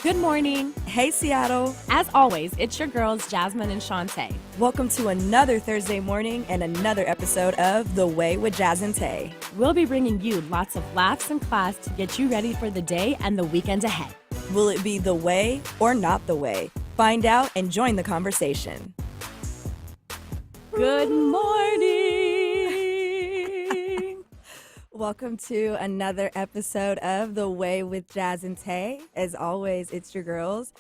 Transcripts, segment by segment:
Good morning. Hey, Seattle. As always, it's your girls, Jasmine and Shantae. Welcome to another Thursday morning and another episode of The Way with Jazz and Tay. We'll be bringing you lots of laughs and class to get you ready for the day and the weekend ahead. Will it be the way or not the way? Find out and join the conversation. Good morning. Welcome to another episode of The Way with Jazz and Tay. As always, it's your girls,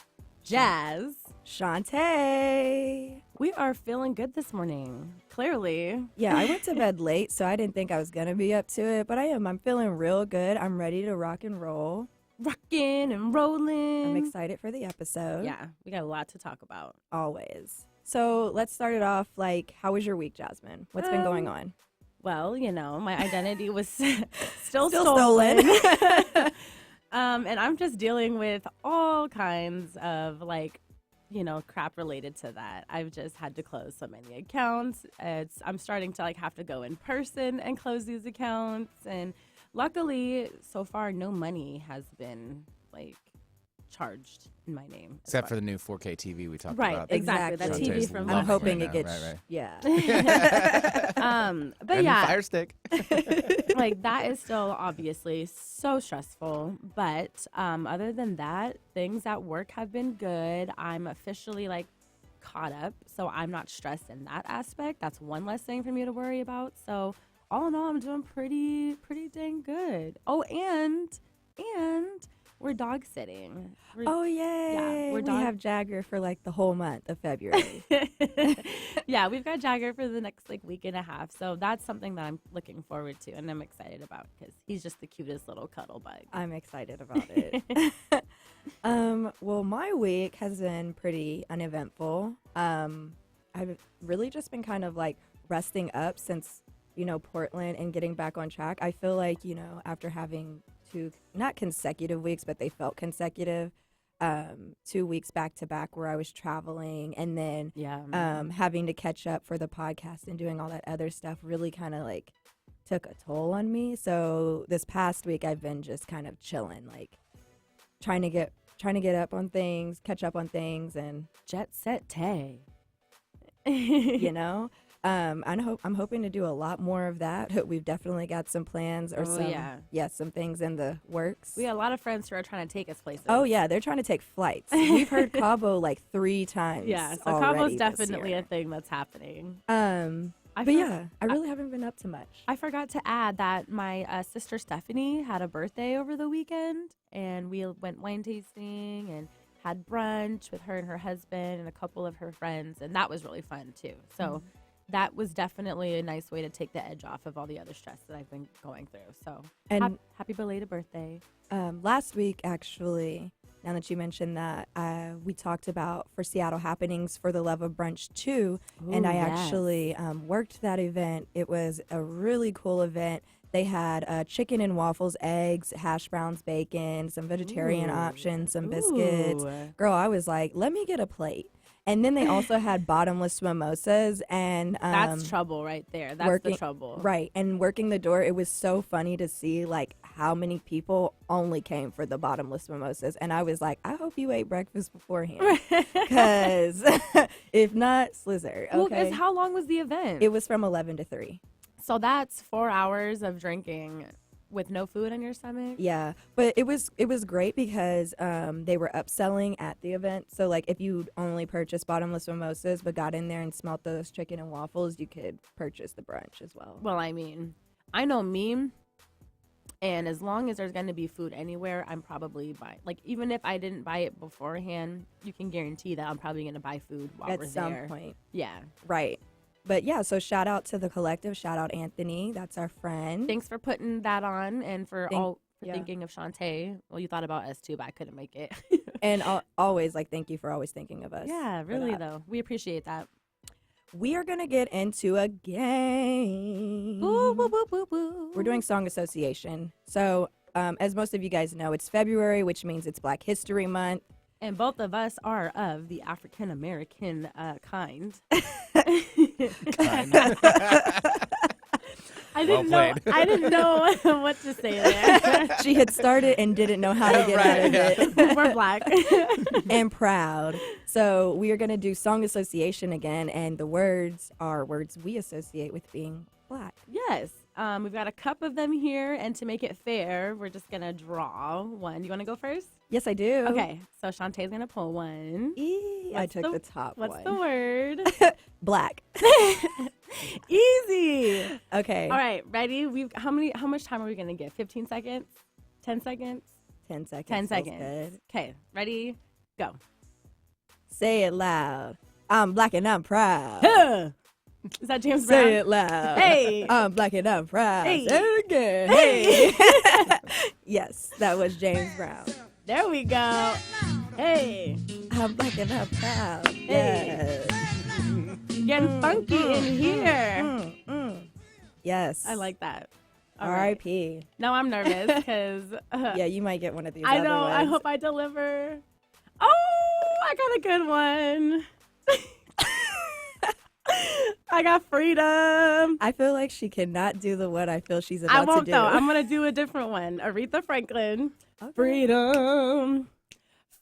Jazz. Shantae. We are feeling good this morning, clearly. Yeah, I went to bed late, so I didn't think I was going to be up to it, but I am. I'm feeling real good. I'm ready to rock and roll. Rocking and rolling. I'm excited for the episode. Yeah, we got a lot to talk about. Always. So let's start it off. How was your week, Jasmine? What's been going on? Well, my identity was still stolen. And I'm just dealing with all kinds of crap related to that. I've just had to close so many accounts. I'm starting to have to go in person and close these accounts. And luckily, so far, no money has been charged in my name. Except for the new 4K TV we talked right, about. Exactly. That TV from I'm hoping it gets, yeah. But and yeah. Fire Stick. That is still obviously so stressful. But other than that, things at work have been good. I'm officially caught up, so I'm not stressed in that aspect. That's one less thing for me to worry about. So all in all, I'm doing pretty dang good. Oh, and we're dog sitting. Oh, yay. Yeah, we have Jagger for the whole month of February. Yeah, we've got Jagger for the next week and a half. So that's something that I'm looking forward to and I'm excited about because he's just the cutest little cuddle bug. I'm excited about it. Well, my week has been pretty uneventful. I've really just been kind of resting up since, Portland and getting back on track. I feel after having not consecutive weeks, but they felt consecutive, 2 weeks back to back where I was traveling and then having to catch up for the podcast and doing all that other stuff really kind of took a toll on me. So this past week I've been just kind of chilling, trying to get up on things, catch up on things, and jet set Tay. I'm hoping to do a lot more of that. We've definitely got some plans or some things in the works. We have a lot of friends who are trying to take us places. Oh yeah, they're trying to take flights. We've heard Cabo 3 times. Yeah, so Cabo's definitely a thing that's happening. I really haven't been up to much. I forgot to add that my sister Stephanie had a birthday over the weekend, and we went wine tasting and had brunch with her and her husband and a couple of her friends, and that was really fun too. So that was definitely a nice way to take the edge off of all the other stress that I've been going through. So happy belated birthday. Last week, actually, now that you mentioned that, we talked about for Seattle Happenings for the Love of Brunch 2, and I actually worked that event. It was a really cool event. They had chicken and waffles, eggs, hash browns, bacon, some vegetarian options, some biscuits. Girl, I was like, let me get a plate. And then they also had bottomless mimosas, and that's trouble right there. That's the trouble. Right, and working the door, it was so funny to see how many people only came for the bottomless mimosas, and I was like, I hope you ate breakfast beforehand, because if not, slizzer. Okay. Well, because how long was the event? It was from 11 to 3. So that's 4 hours of drinking with no food in your stomach? Yeah, but it was great because they were upselling at the event. So if you only purchased bottomless mimosas but got in there and smelt those chicken and waffles, you could purchase the brunch as well. Well, I know me, and as long as there's going to be food anywhere, I'm probably buying. Even if I didn't buy it beforehand, you can guarantee that I'm probably going to buy food while we're there. At some point. Yeah. Right. But yeah, so shout out to the collective. Shout out Anthony. That's our friend. Thanks for putting that on and for thinking of Shantae. Well, you thought about us too, but I couldn't make it. And always thank you for always thinking of us. Yeah, really though. We appreciate that. We are going to get into a game. Woo, woo, woo, woo, woo. We're doing song association. So as most of you guys know, it's February, which means it's Black History Month. And both of us are of the African-American kind. I Well didn't know. played. I didn't know what to say there. She had started and didn't know how to get out of it. We're black. And proud. So we are going to do song association again, and the words are words we associate with being black. Yes. We've got a cup of them here, and to make it fair, we're just gonna draw one. You want to go first? Yes, I do. Okay. So Shantae's gonna pull one. I took the top What's one. the word? Black. Easy. Okay. All right. Ready? How much time are we gonna give? 15 seconds? 10 seconds? 10 seconds. 10 feels seconds. good. Okay. Ready? Go. Say it loud. I'm black and I'm proud. Is that James Brown? Say it loud. Hey. I'm black and I'm proud. Hey. Say it again. Hey. Yes, that was James Brown. There we go. Hey. I'm black and I'm proud. Hey. Yes. Getting funky in here. Yes. I like that. All right. R.I.P. Now I'm nervous because Yeah, you might get one of these. I other know. I ones. hope I deliver. Oh, I got a good one. I got freedom. I feel like she cannot do the one I feel she's about I to won't do. though. I'm gonna do a different one. Aretha Franklin. Okay. Freedom.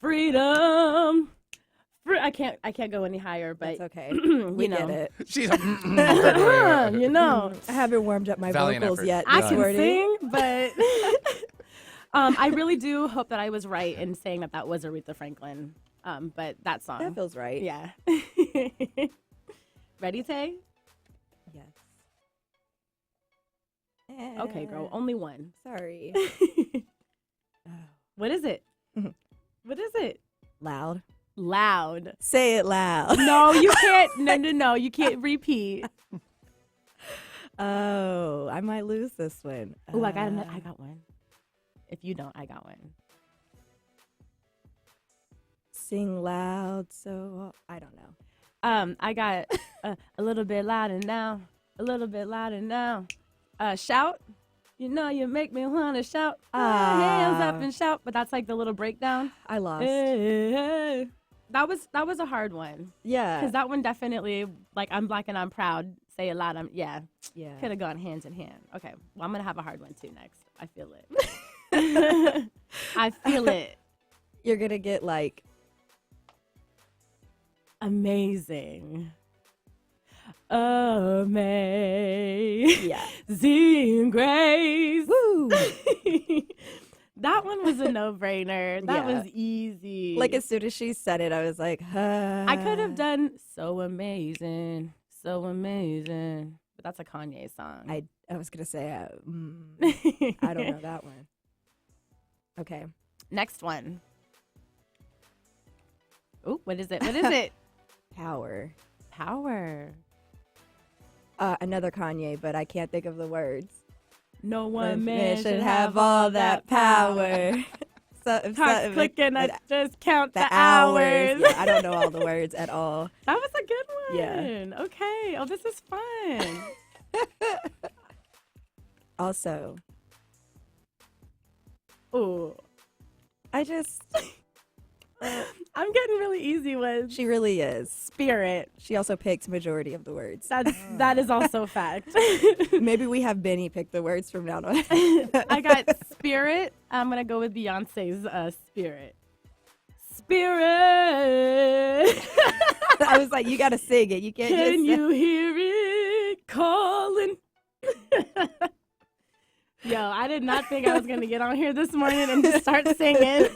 Freedom. I can't go any higher, but It's okay. We know. get it. She's like, you know, I haven't warmed up my Valiant vocals effort. yet. I Miss can Wording. sing, but I really do hope that I was right in saying that was Aretha Franklin. But that song, That feels right. yeah. Ready, Tay? Yes. Okay, girl. Only one. Sorry. What is it? What is it? Loud. Loud. Say it loud. No, you can't. No. You can't repeat. Oh, I might lose this one. Oh, I got one. If you don't, I got one. Sing loud. So I don't know. I got a little bit louder now. A little bit louder now. Shout. You know you make me want to shout. Hands up and shout. But that's like the little breakdown. I lost. Hey. That was a hard one. Yeah. Because that one definitely, like, I'm black and I'm proud. Say it loud. Yeah. Could have gone hand in hand. Okay. Well, I'm going to have a hard one too next. I feel it. I feel it. You're gonna get like Amazing. Amazing yeah. grace. Woo. That one was a no-brainer. That Yeah. was easy. Like as soon as she said it, I was like, I could have done so amazing, but that's a Kanye song. I was gonna say I don't know that one. Okay. Next one. Oh, what is it? What is it? Power. Power. Another Kanye, but I can't think of the words. No one One man should have all that power. Heart's clicking, I just count the hours. hours. Yeah, I don't know all the words at all. That was a good one. Yeah. Okay. Oh, this is fun. Also, Oh, I just I'm getting really easy with she really is. spirit. She also picked majority of the words. That is also fact. Maybe we have Benny pick the words from now on. I got spirit. I'm gonna go with Beyonce's spirit. Spirit. I was like, you gotta sing it. You can't just Can you hear it calling? Yo, I did not think I was going to get on here this morning and just start singing.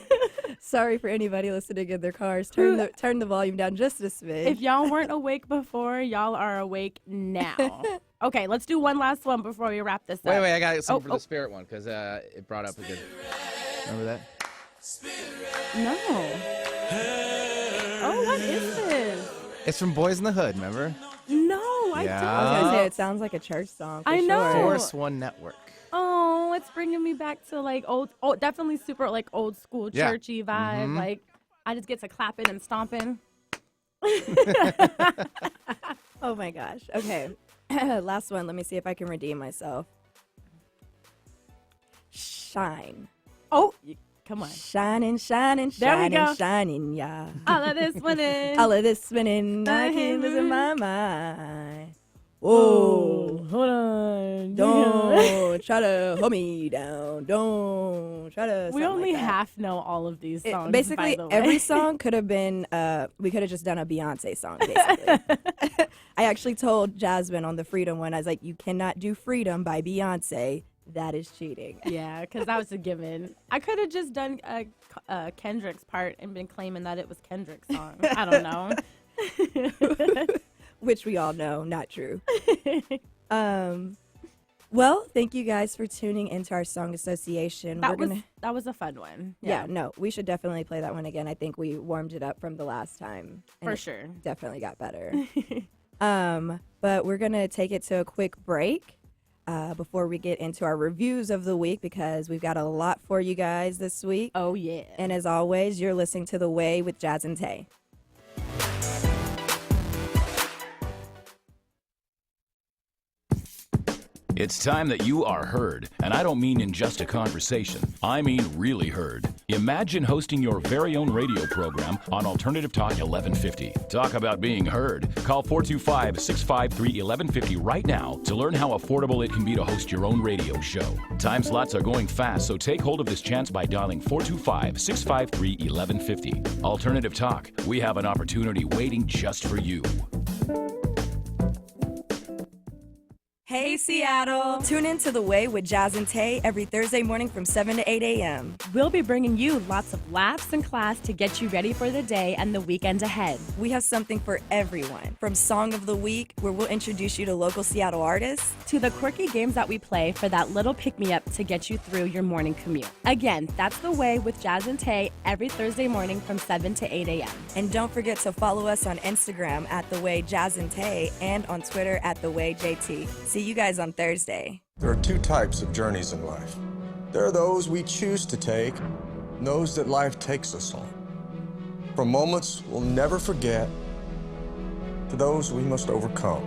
Sorry for anybody listening in their cars. Turn the volume down just a smidge. If y'all weren't awake before, y'all are awake now. Okay, let's do one last one before we wrap this up. wait, I got something for oh. the spirit one because it brought up a good. Remember that? No. Oh, what is this? It's from Boys in the Hood. Remember? No, I Yeah. don't. I was gonna say it sounds like a church song. For I know. Sure. Force One Network. Oh, it's bringing me back to like definitely super like old school Yeah. churchy vibe. Mhm. Like I just get to clapping and stomping. Oh my gosh. Okay. Last one. Let me see if I can redeem myself. Shine. Oh, come on. Shining, shining, There we shining, go. shining, yeah. All of this winning. All of this spinning, I can't lose in my mind. Whoa. hold on. Don't try to hold me down. Don't try to. We only like that. half know all of these songs. Basically, by the way. every song could have been. We could have just done a Beyonce song. Basically, I actually told Jasmine on the Freedom one. I was like, "You cannot do Freedom by Beyonce. That is cheating." Yeah, because that was a given. I could have just done Kendrick's part and been claiming that it was Kendrick's song. I don't know. Which we all know, not true. Well, thank you guys for tuning into our song association. That was a fun one. Yeah, no, we should definitely play that one again. I think we warmed it up from the last time. And For sure. Definitely got better. But we're going to take it to a quick break before we get into our reviews of the week because we've got a lot for you guys this week. Oh, yeah. And as always, you're listening to The Way with Jazz and Tay. It's time that you are heard, and I don't mean in just a conversation. I mean really heard. Imagine hosting your very own radio program on Alternative Talk 1150. Talk about being heard. Call 425-653-1150 right now to learn how affordable it can be to host your own radio show. Time slots are going fast, so take hold of this chance by dialing 425-653-1150. Alternative Talk, we have an opportunity waiting just for you. Hey, Seattle! Tune in to The Way with Jazz and Tay every Thursday morning from 7 to 8 a.m. We'll be bringing you lots of laughs and class to get you ready for the day and the weekend ahead. We have something for everyone, from Song of the Week, where we'll introduce you to local Seattle artists, to the quirky games that we play for that little pick-me-up to get you through your morning commute. Again, that's The Way with Jazz and Tay every Thursday morning from 7 to 8 a.m. And don't forget to follow us on Instagram at The Way Jazz and Tay and on Twitter at The Way JT. See you guys on Thursday. There are two types of journeys in life. There are those we choose to take, and those that life takes us on. From moments we'll never forget, to those we must overcome.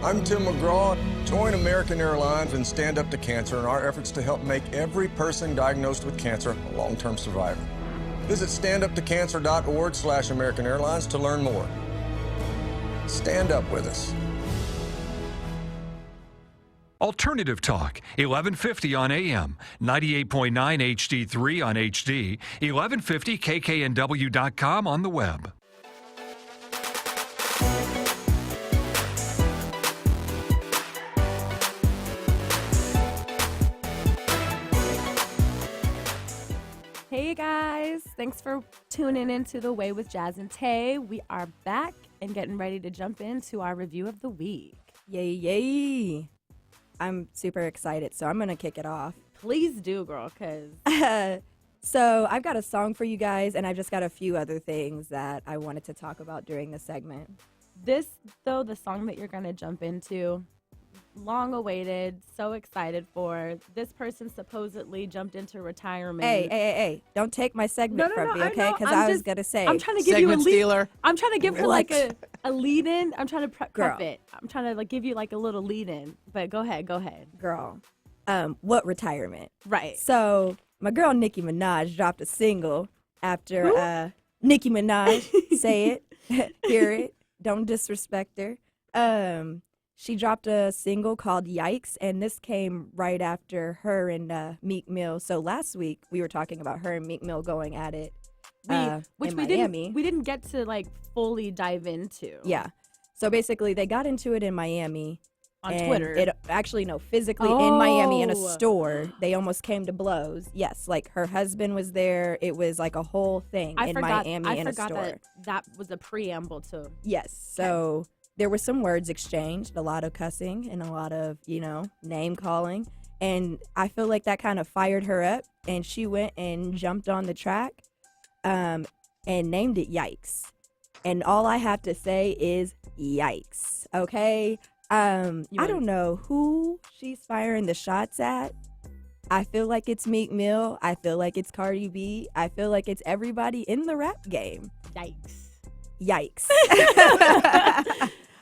I'm Tim McGraw. Join American Airlines and Stand Up to Cancer in our efforts to help make every person diagnosed with cancer a long-term survivor. Visit standuptocancer.org/American Airlines to learn more. Stand up with us. Alternative Talk, 1150 on AM, 98.9 HD3 on HD, 1150kknw.com on the web. Hey guys, thanks for tuning into The Way with Jazz and Tay. We are back and getting ready to jump into our review of the week. Yay, yay. I'm super excited, so I'm going to kick it off. Please do, girl, because... So I've got a song for you guys, and I've just got a few other things that I wanted to talk about during the segment. This, though, the song that you're going to jump into, long awaited, so excited for. This person supposedly jumped into retirement. Hey. Don't take my segment from me, okay? Because I was going to say. I'm trying to give Segment you a lead. stealer. I'm trying to give her like a lead in. I'm trying to prep Girl. it. I'm trying to like give you like a little lead in. But go ahead. Girl, what retirement? Right. So my girl Nicki Minaj dropped a single after Nicki Minaj, say it, hear it, don't disrespect her. She dropped a single called Yikes, and this came right after her and Meek Mill. So last week we were talking about her and Meek Mill going at it in Miami. We didn't get to like fully dive into. Yeah. So basically they got into it in Miami. On and Twitter. Physically in Miami in a store. They almost came to blows. Yes, like her husband was there. It was like a whole thing in Miami in a store. I forgot that was a preamble to. Yes. So there were some words exchanged, a lot of cussing and a lot of, name calling. And I feel like that kind of fired her up. And she went and jumped on the track and named it Yikes. And all I have to say is yikes. Okay? I don't know who she's firing the shots at. I feel like it's Meek Mill. I feel like it's Cardi B. I feel like it's everybody in the rap game. Yikes.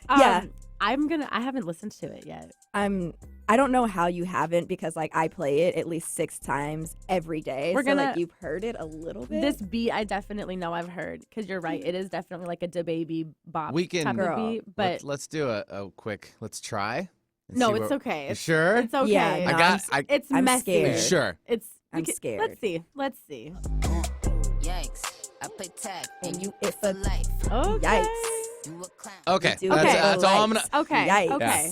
Yeah. I haven't listened to it yet. I don't know how you haven't, because like I play it at least 6 times every day. Like you've heard it a little bit. This beat I definitely know I've heard, because you're right. It is definitely like a DaBaby bop We can- type of Girl. beat. But let's do a quick, let's try, and No, see it's what- okay. You It's, sure? It's okay. Yeah, no, It's I'm messy. scared. Sure. It's. I'm scared. Let's see. Let's see. Yikes. I play tag And you it if for a life. Okay. yikes. You a clown. Okay. Do Okay. That's all I'm gonna. Okay. Yikes. Okay.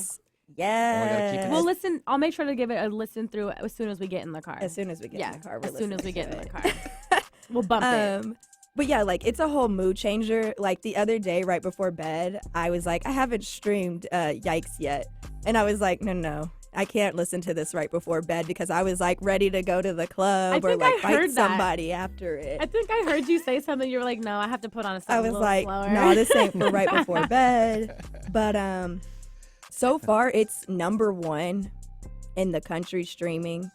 Yeah. We'll listen. I'll make sure to give it a listen through as soon as we get in the car. As soon as we get yeah. in the car, we're As soon as we listening get in to the it. car, we'll bump it. But yeah, like it's a whole mood changer. Like the other day, right before bed, I was like, I haven't streamed Yikes yet, and I was like, no, I can't listen to this right before bed because I was like ready to go to the club or think like I fight heard that. somebody after it. I think I heard you say something. You were like, "No, I have to put on a song." I a was little like, slower. no, this ain't for right before bed. But so far it's #1 in the country streaming.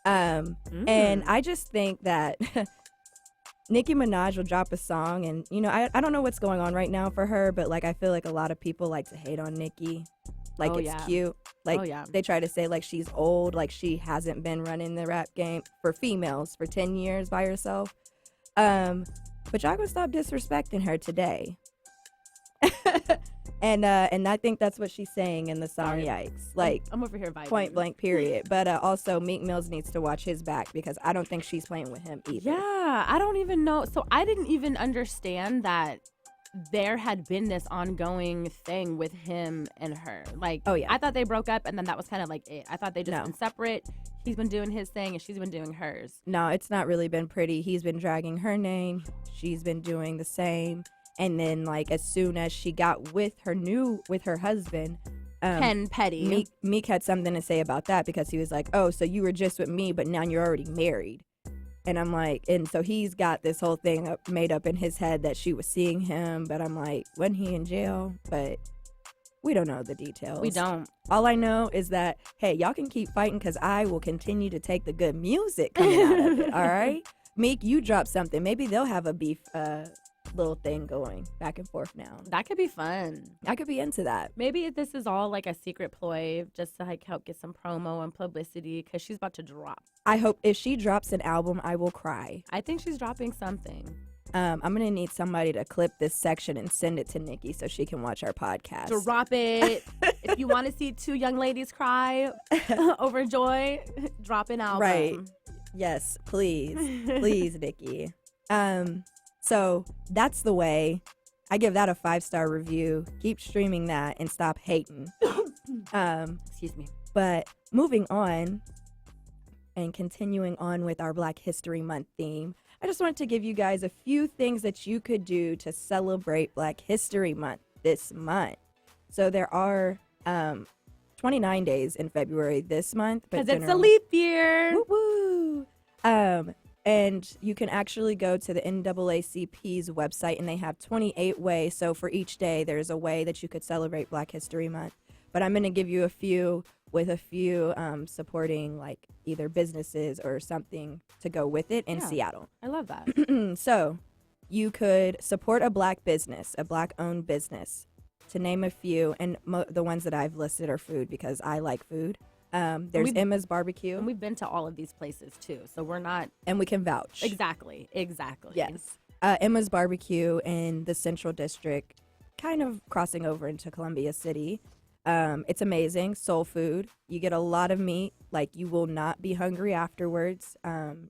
And I just think that Nicki Minaj will drop a song, and you know, I don't know what's going on right now for her, but like I feel like a lot of people like to hate on Nicki. Like Oh, it's yeah. cute. Like Oh, yeah. they try to say like she's old, like she hasn't been running the rap game for females for 10 years by herself. But y'all gonna stop disrespecting her today. and I think that's what she's saying in the song Sorry. Yikes. Like I'm over here vibing. point blank period. But also Meek Mills needs to watch his back because I don't think she's playing with him either. Yeah, I don't even know. So I didn't even understand that there had been this ongoing thing with him and her. Like, Oh, yeah. I thought they broke up, and then that was kind of like it. I thought they just No. been separate. He's been doing his thing, and she's been doing hers. No, it's not really been pretty. He's been dragging her name. She's been doing the same. And then like as soon as she got with her husband, Ken Petty. Meek had something to say about that because he was like, oh, so you were just with me, but now you're already married. And I'm like, and so he's got this whole thing made up in his head that she was seeing him, but I'm like, wasn't he in jail? But we don't know the details. We don't. All I know is that, hey, y'all can keep fighting because I will continue to take the good music coming out of it, all right? Meek, you drop something. Maybe they'll have a beef little thing going back and forth now. That could be fun. I could be into that. Maybe this is all like a secret ploy just to like help get some promo and publicity because she's about to drop. I hope if she drops an album, I will cry. I think she's dropping something. I'm going to need somebody to clip this section and send it to Nikki so she can watch our podcast. Drop it. If you want to see two young ladies cry over joy, drop an album. Right. Yes, please. Please, Nikki. So that's the way. I give that a 5-star review. Keep streaming that and stop hating. Excuse me. But moving on and continuing on with our Black History Month theme, I just wanted to give you guys a few things that you could do to celebrate Black History Month this month. So there are 29 days in February this month. Because it's a leap year. Woo woo. And you can actually go to the NAACP's website, and they have 28 ways. So for each day, there's a way that you could celebrate Black History Month. But I'm going to give you a few supporting like either businesses or something to go with it in Yeah. Seattle. I love that. So you could support a Black business, a Black-owned business, to name a few. And the ones that I've listed are food because I like food. There's Emma's Barbecue. And we've been to all of these places too. So we're not. And we can vouch. Exactly. Yes. Emma's Barbecue in the Central District, kind of crossing over into Columbia City. It's amazing. Soul food. You get a lot of meat. Like, you will not be hungry afterwards.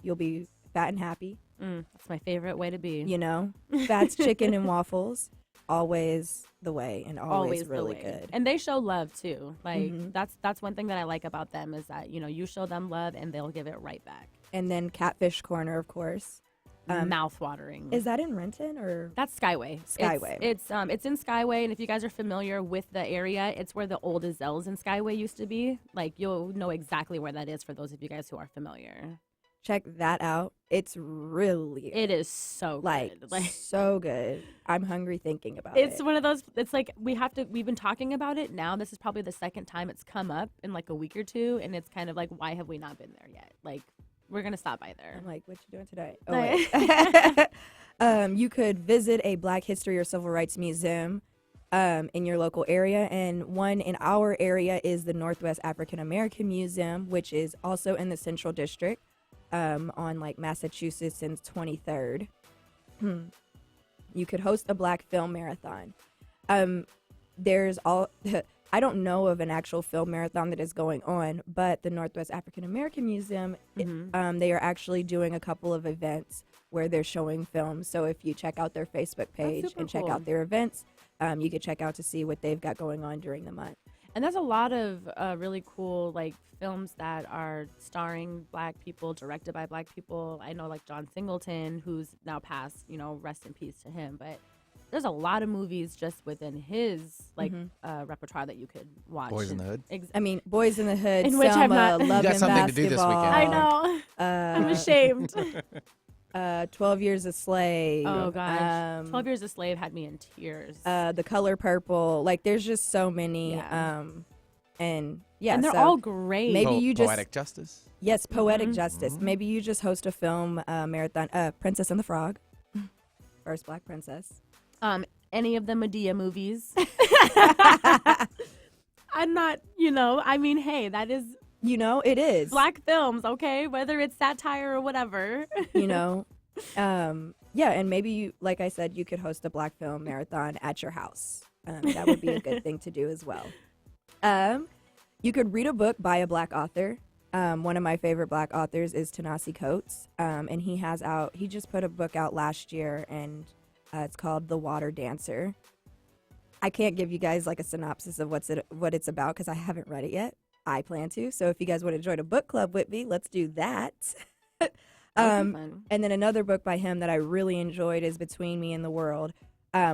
You'll be fat and happy. That's my favorite way to be. You know, Fats Chicken and Waffles. Always the way, and always really the way. good. And they show love too. Like that's one thing that I like about them is that, you know, you show them love and they'll give it right back. And then Catfish Corner, of course. Mouth watering. Is that in Renton or? That's Skyway. Skyway. It's in Skyway, and if you guys are familiar with the area, it's where the old Azelles in Skyway used to be. Like, you'll know exactly where that is for those of you guys who are familiar. Check that out. It's really good. It is so good. Like so good. I'm hungry thinking about it. It's one of those. It's like we've been talking about it now. This is probably the second time it's come up in like a week or two, and it's kind of like, why have we not been there yet? Like, we're gonna stop by there. I'm like, what you doing today? Oh, Like- wait. You could visit a Black History or Civil Rights Museum in your local area, and one in our area is the Northwest African American Museum, which is also in the Central District. On like Massachusetts and 23rd. You could host a Black film marathon. There's I don't know of an actual film marathon that is going on, but the Northwest African American Museum, they are actually doing a couple of events where they're showing films. So if you check out their Facebook page super and check cool. out their events, you could check out to see what they've got going on during the month. And there's a lot of really cool like films that are starring Black people, directed by Black people. I know like John Singleton, who's now passed, rest in peace to him. But there's a lot of movies just within his like repertoire that you could watch. Boys in the Hood. I mean, Boys in the Hood, In which I've Selma, not- Love You got and something to do this Basketball. weekend. I know. I'm ashamed. 12 Years a Slave. Oh gosh, 12 Years a Slave had me in tears. The Color Purple. Like, there's just so many. Yeah. And yeah, and they're so all great. maybe you just Poetic Justice. yes, Poetic Justice. Maybe you just host a film marathon. Princess and the Frog, first Black princess. Any of the Medea movies. I'm not, I mean, hey, that is It is Black films, okay? Whether it's satire or whatever. Yeah, and maybe you, like I said, you could host a Black film marathon at your house. That would be a good thing to do as well. You could read a book by a Black author. One of my favorite Black authors is Ta-Nehisi Coates, and he just put a book out last year, and it's called The Water Dancer. I can't give you guys like a synopsis of what it's about because I haven't read it yet. I plan to. So if you guys want to join a book club with me, let's do that. That'd be fun. And then another book by him that I really enjoyed is Between Me and the World,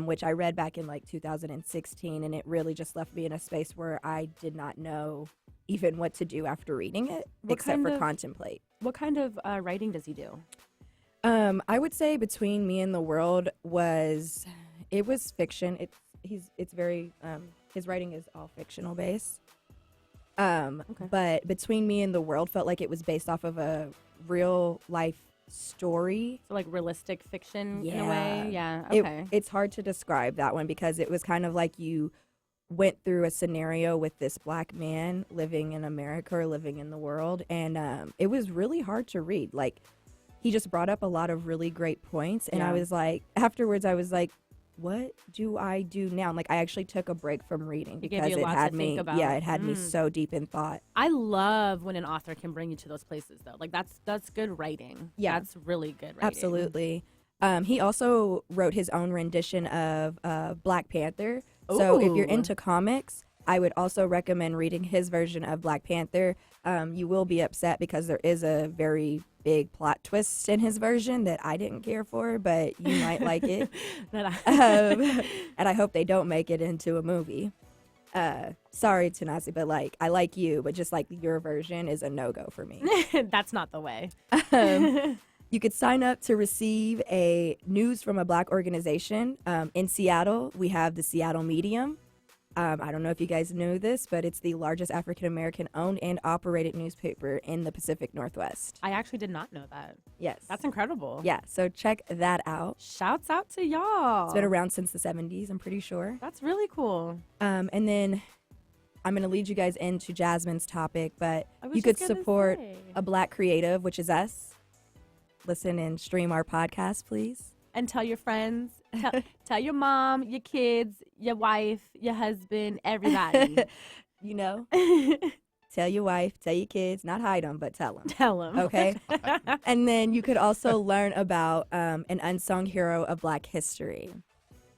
which I read back in like 2016, and it really just left me in a space where I did not know even what to do after reading it, except for contemplate. What kind of writing does he do? I would say Between Me and the World was fiction. It's very his writing is all fictional based. But Between Me and the World felt like it was based off of a real life story. So like realistic fiction in a Yeah. way? Yeah, okay. It's hard to describe that one because it was kind of like you went through a scenario with this Black man living in America or living in the world, and it was really hard to read. Like, he just brought up a lot of really great points, and Yeah. I was like, afterwards I was like, what do I do now? And like, I actually took a break from reading It gave because you a it lot had to me think about. it had me so deep in thought. I love when an author can bring you to those places though. Like that's good writing. Yeah. That's really good writing. Absolutely. He also wrote his own rendition of Black Panther. So if you're Ooh. into comics, I would also recommend reading his version of Black Panther. You will be upset because there is a very big plot twist in his version that I didn't care for, but you might like it. And I hope they don't make it into a movie. Sorry, Ta-Nehisi, but like, I like you, but just like your version is a no-go for me. That's not the way. You could sign up to receive a news from a Black organization. In Seattle, we have the Seattle Medium. I don't know if you guys know this, but it's the largest African-American owned and operated newspaper in the Pacific Northwest. I actually did not know that. Yes. That's incredible. Yeah, so check that out. Shouts out to y'all. It's been around since the 70s, I'm pretty sure. That's really cool. And then I'm going to lead you guys into Jasmine's topic, but I was you could just gonna support say. a Black creative, which is us. Listen and stream our podcast, please. And tell your friends, tell your mom, your kids, your wife, your husband, everybody. You know, tell your wife, tell your kids, not hide them, but tell them. Tell them. Okay. And then you could also learn about an unsung hero of Black history.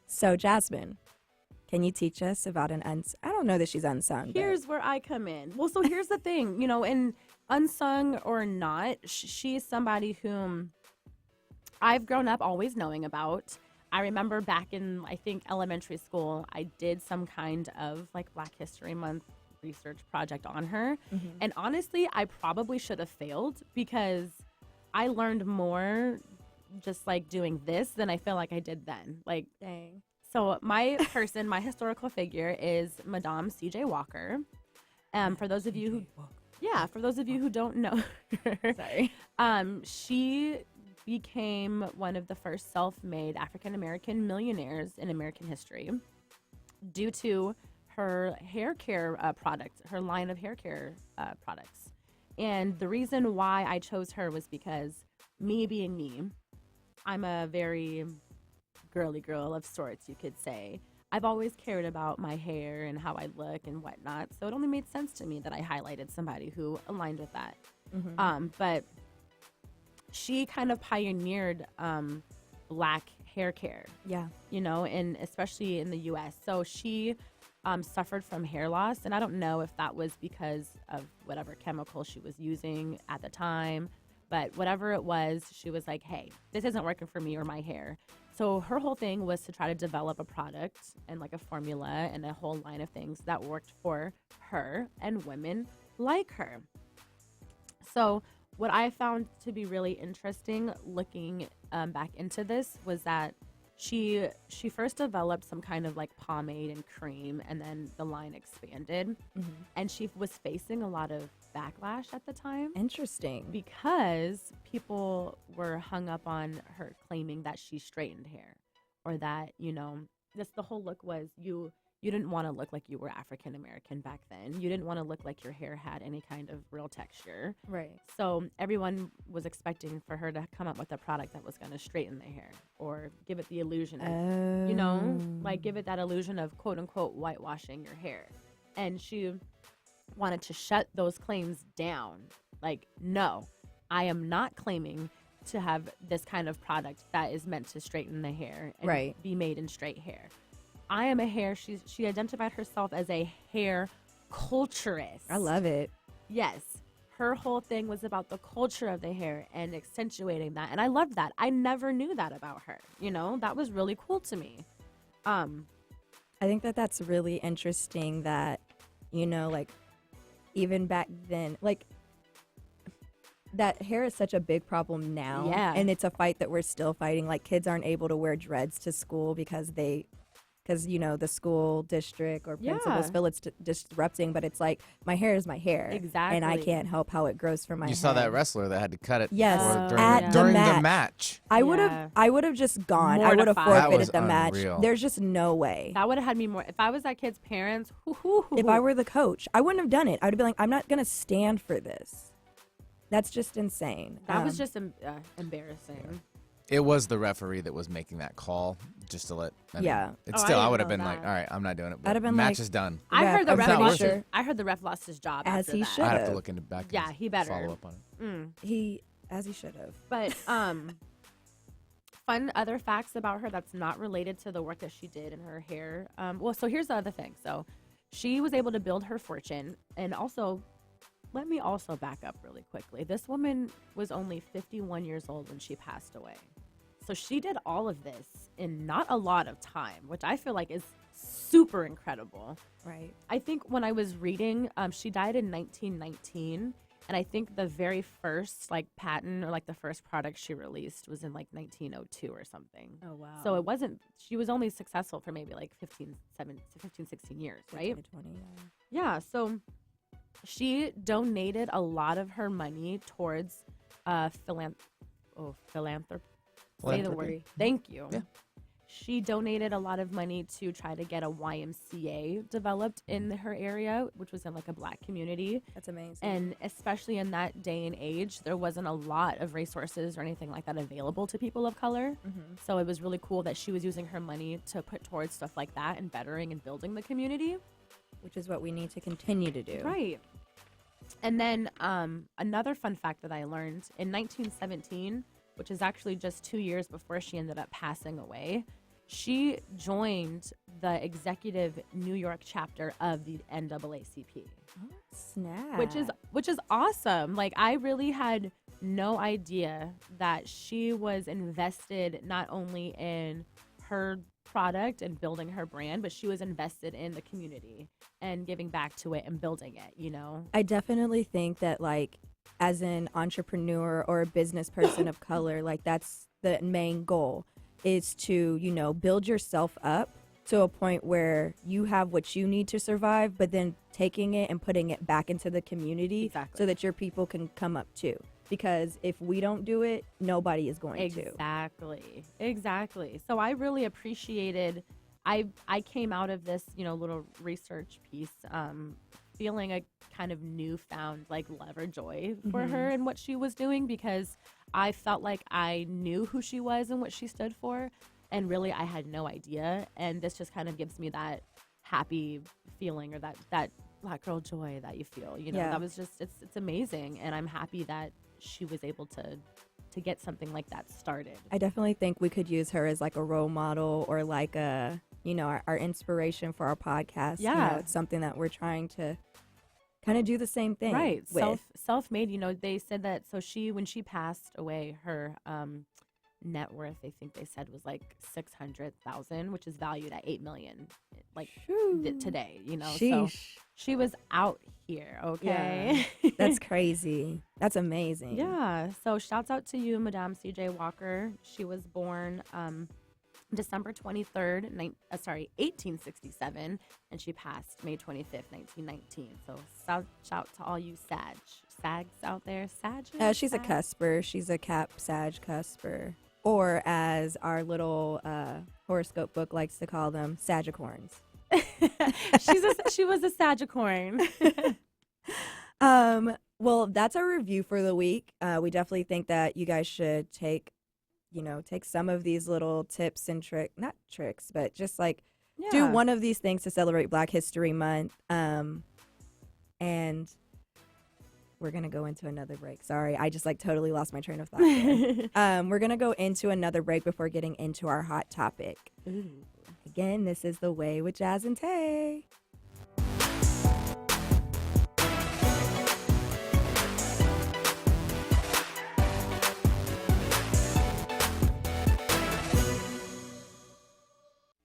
So, Jasmine, can you teach us about I don't know that she's unsung. Here's where I come in. Well, so here's the thing, and unsung or not, she is somebody whom I've grown up always knowing about. I remember back in, I think, elementary school, I did some kind of like Black History Month research project on her. And honestly, I probably should have failed because I learned more just like doing this than I feel like I did then. Like, dang. So my person, my historical figure is Madame C.J. Walker. For those of you who don't know her, Sorry. she became one of the first self-made African-American millionaires in American history due to her hair care products, her line of hair care products. And the reason why I chose her was because me being me, I'm a very girly girl of sorts, you could say. I've always cared about my hair and how I look and whatnot. So it only made sense to me that I highlighted somebody who aligned with that. But she kind of pioneered black hair care, Yeah. you know, and especially in the U.S. So she suffered from hair loss, and I don't know if that was because of whatever chemical she was using at the time, but whatever it was, she was like, hey, this isn't working for me or my hair. So her whole thing was to try to develop a product and like a formula and a whole line of things that worked for her and women like her. So what I found to be really interesting looking back into this was that she first developed some kind of like pomade and cream, and then the line expanded. And she was facing a lot of backlash at the time Interesting. because people were hung up on her claiming that she straightened hair, or that, you know, just the whole look was you didn't want to look like you were African American back then. You didn't want to look like your hair had any kind of real texture. Right. So everyone was expecting for her to come up with a product that was going to straighten the hair or give it the illusion of, you know, like give it that illusion of quote unquote whitewashing your hair. And she wanted to shut those claims down. Like, no, I am not claiming to have this kind of product that is meant to straighten the hair and be made in straight hair. I am a hair. She identified herself as a hair culturist. I love it. Yes. Her whole thing was about the culture of the hair and accentuating that. And I loved that. I never knew that about her. You know, that was really cool to me. I think that that's really interesting that, you know, like even back then, like that hair is such a big problem now. Yeah. And it's a fight that we're still fighting. Like kids aren't able to wear dreads to school because you know, the school district or principals feel it's disrupting, but it's like, my hair is my hair. Exactly. And I can't help how it grows from my You head. saw that wrestler that had to cut it Yes, during at the the match. I would have just gone. I would have Mortified. That was forfeited the match. unreal. There's just no way. That would have had me more. If I was that kid's parents, If I were the coach, I wouldn't have done it. I would have been like, I'm not going to stand for this. That's just insane. that was just embarrassing. It was the referee that was making that call just to let. I mean, Yeah. It's Oh, I still, I didn't would have know been like, that. all right, I'm not doing it. I'd But have been match like- is done. I heard the I'm ref pretty lost. sure. I heard the ref lost his job As after he that. should. I have to have. look into back. and Yeah, he better. follow up on it. As he should have. But fun other facts about her that's not related to the work that she did in her hair. Well, so here's the other thing. So she was able to build her fortune, and also, let me also back up really quickly. This woman was only 51 years old when she passed away. So she did all of this in not a lot of time, which I feel like is super incredible. Right. I think when I was reading, she died in 1919, and I think the very first like patent or like the first product she released was in like 1902 or something. Oh, wow. So it wasn't. She was only successful for maybe like 15, 16 years, right? 15 to 20, Yeah. So she donated a lot of her money towards philanthropy. Say the word. Thank you. Yeah. She donated a lot of money to try to get a YMCA developed in her area, which was in like a black community. That's amazing. And especially in that day and age, there wasn't a lot of resources or anything like that available to people of color. So it was really cool that she was using her money to put towards stuff like that and bettering and building the community. Which is what we need to continue to do. Right. And then another fun fact that I learned in 1917, which is actually just 2 years before she ended up passing away, she joined the executive New York chapter of the NAACP. Oh, snap. Which is awesome. Like, I really had no idea that she was invested not only in her product and building her brand, but she was invested in the community and giving back to it and building it, you know? I definitely think that, like, as an entrepreneur or a business person of color, like, that's the main goal, is to, you know, build yourself up to a point where you have what you need to survive, but then taking it and putting it back into the community Exactly. so that your people can come up too. Because if we don't do it, nobody is going to. Exactly. So I really appreciated, I came out of this, you know, little research piece feeling a kind of newfound like love or joy for her and what she was doing, because I felt like I knew who she was and what she stood for, And really, I had no idea. And this just kind of gives me that happy feeling, or that Black girl joy that you feel. You know, Yeah. that was just, it's amazing. And I'm happy that she was able to get something like that started. I definitely think we could use her as like a role model, or like a, you know, our inspiration for our podcast. You Yeah. know, it's something that we're trying to kind of do the same thing. Right. With. Self-made, you know, they said that, so when she passed away, her net worth, I think they said, was like 600,000, which is valued at 8 million, like today, you know. So Sheesh. she was out here, okay? Yeah. That's crazy. That's amazing. Yeah. So shouts out to you, Madame C.J. Walker. She was born December 23rd, 1867, and she passed May 25th, 1919. So shout to all you Sags out there. She's a cusper. She's a Cap Sag cusper. Or as our little horoscope book likes to call them, Sagicorns. She was a Sagicorn. Well, that's our review for the week. We definitely think that you guys should take some of these little tips and not tricks, but just like do one of these things to celebrate Black History Month. And we're going to go into another break. Sorry, I just like totally lost my train of thought there. We're going to go into another break before getting into our hot topic. Ooh. Again, this is The Way with Jazz and Tay.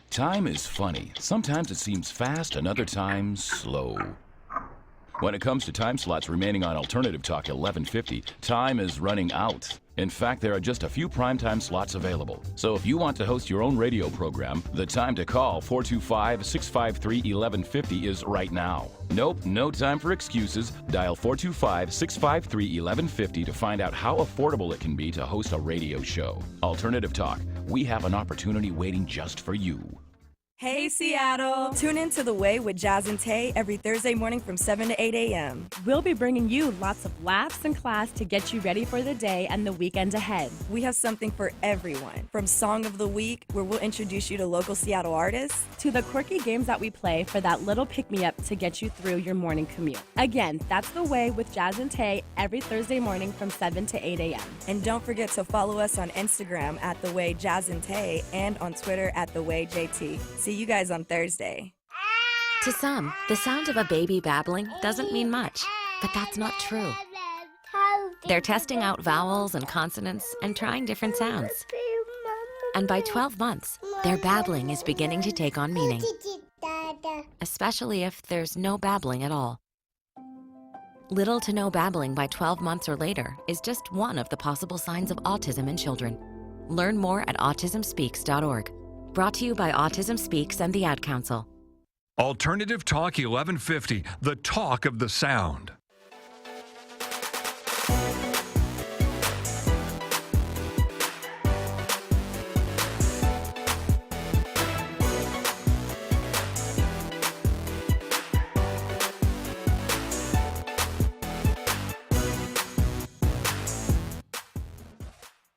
Time is funny. Sometimes it seems fast, and other times slow. When it comes to time slots remaining on Alternative Talk 1150, time is running out. In fact, there are just a few primetime slots available. So if you want to host your own radio program, the time to call 425-653-1150 is right now. Nope, no time for excuses. Dial 425-653-1150 to find out how affordable it can be to host a radio show. Alternative Talk, we have an opportunity waiting just for you. Hey, Seattle! Tune in to The Way with Jazz and Tay every Thursday morning from 7 to 8 a.m. We'll be bringing you lots of laughs and class to get you ready for the day and the weekend ahead. We have something for everyone, from Song of the Week, where we'll introduce you to local Seattle artists, to the quirky games that we play for that little pick-me-up to get you through your morning commute. Again, that's The Way with Jazz and Tay every Thursday morning from 7 to 8 a.m. And don't forget to follow us on Instagram at The Way Jazz and Tay and on Twitter at The Way JT. See you guys on Thursday. To some, the sound of a baby babbling doesn't mean much, but that's not true. They're testing out vowels and consonants and trying different sounds. And by 12 months, their babbling is beginning to take on meaning, especially if there's no babbling at all. Little to no babbling by 12 months or later is just one of the possible signs of autism in children. Learn more at autismspeaks.org. Brought to you by Autism Speaks and the Ad Council. Alternative Talk 1150, the talk of the sound.